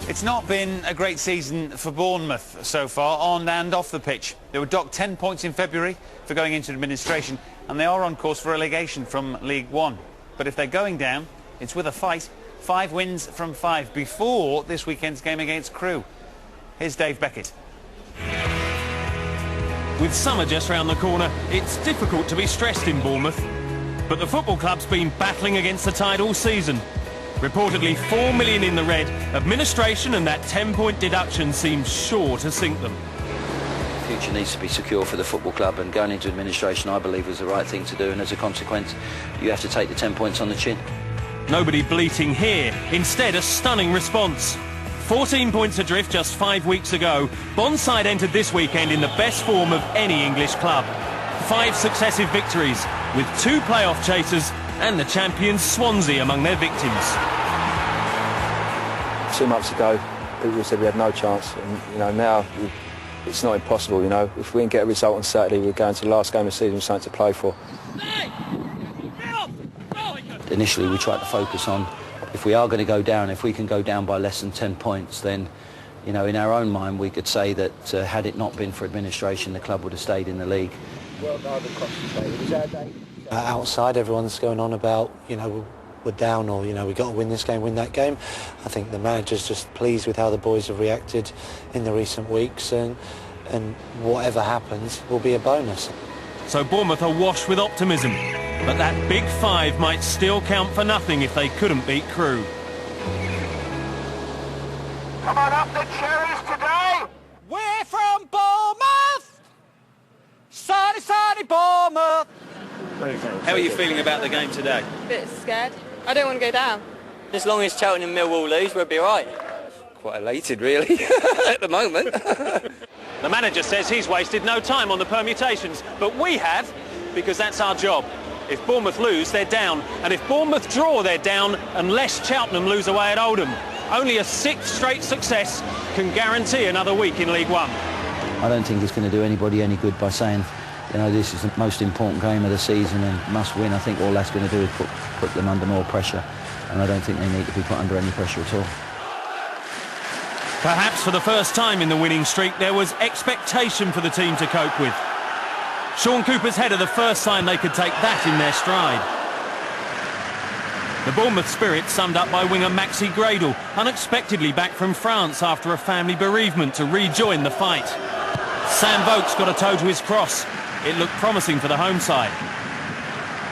It's not been a great season for Bournemouth so far, on and off the pitch. They were docked 10 points in February for going into administration, and they are on course for relegation from League One. But if they're going down, it's with a fight. 5 wins from 5 before this weekend's game against Crewe. Here's Dave Beckett. With summer just round the corner, it's difficult to be stressed in Bournemouth. But the football club's been battling against the tide all season. Reportedly 4 million in the red, administration and that 10-point deduction seems sure to sink them. The future needs to be secure for the football club, and going into administration I believe was the right thing to do, and as a consequence you have to take the 10 points on the chin. Nobody bleating here, instead a stunning response. 14 points adrift just 5 weeks ago, Bondside entered this weekend in the best form of any English club. 5 successive victories, with 2 playoff chasers and the champions Swansea among their victims. 2 months ago, people said we had no chance, and now it's not impossible. If we didn't get a result on Saturday, we're going to the last game of the season with something to play for. Initially, we tried to focus on if we are going to go down, if we can go down by less than 10 points, then in our own mind we could say that had it not been for administration, the club would have stayed in the league. Outside, everyone's going on about, we're down, or, we've got to win this game, win that game. I think the manager's just pleased with how the boys have reacted in the recent weeks, and whatever happens will be a bonus. So Bournemouth are washed with optimism, but that big 5 might still count for nothing if they couldn't beat Crewe. Come on up the cherries today! We're from Bournemouth! Sunny, sunny Bournemouth! How are you feeling about the game today? A bit scared. I don't want to go down. As long as Cheltenham and Millwall lose, we'll be right. Quite elated, really, at the moment. The manager says he's wasted no time on the permutations, but we have, because that's our job. If Bournemouth lose, they're down, and if Bournemouth draw, they're down, unless Cheltenham lose away at Oldham. Only a 6th straight success can guarantee another week in League One. I don't think it's going to do anybody any good by saying, this is the most important game of the season and must win. I think all that's going to do is put them under more pressure, and I don't think they need to be put under any pressure at all. Perhaps for the first time in the winning streak, there was expectation for the team to cope with. Sean Cooper's header, the first sign they could take that in their stride. The Bournemouth spirit summed up by winger Maxi Gradle, unexpectedly back from France after a family bereavement to rejoin the fight. Sam Vokes got a toe to his cross. It looked promising for the home side.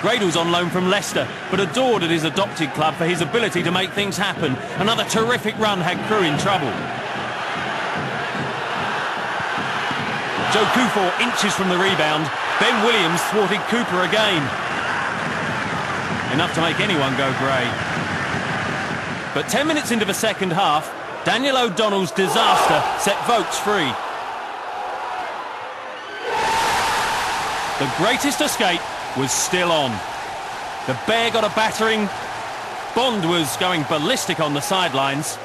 Gradle's on loan from Leicester, but adored at his adopted club for his ability to make things happen. Another terrific run had Crewe in trouble. Joe Kufor inches from the rebound. Ben Williams thwarted Cooper again. Enough to make anyone go grey. But 10 minutes into the second half, Daniel O'Donnell's disaster set Vokes free. The greatest escape was still on. The Bear got a battering. Bond was going ballistic on the sidelines.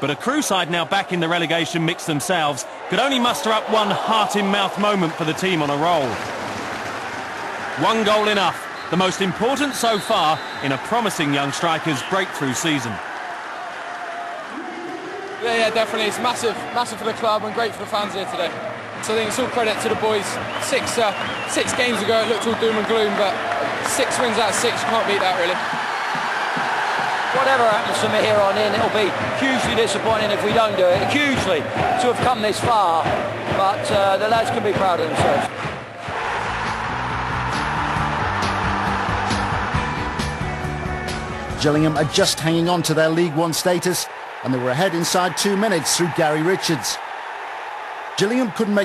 But a Crewe side now back in the relegation mix themselves could only muster up one heart-in-mouth moment for the team on a roll. 1 goal enough, the most important so far in a promising young striker's breakthrough season. Yeah, definitely. It's massive for the club and great for the fans here today. So I think it's all credit to the boys. 6 games ago it looked all doom and gloom, but 6 wins out of 6, you can't beat that really. Whatever happens from here on in, it'll be hugely disappointing if we don't do it. Hugely to have come this far, but the lads can be proud of themselves. Gillingham are just hanging on to their League One status, and they were ahead inside 2 minutes through Gary Richards. Gillingham couldn't make the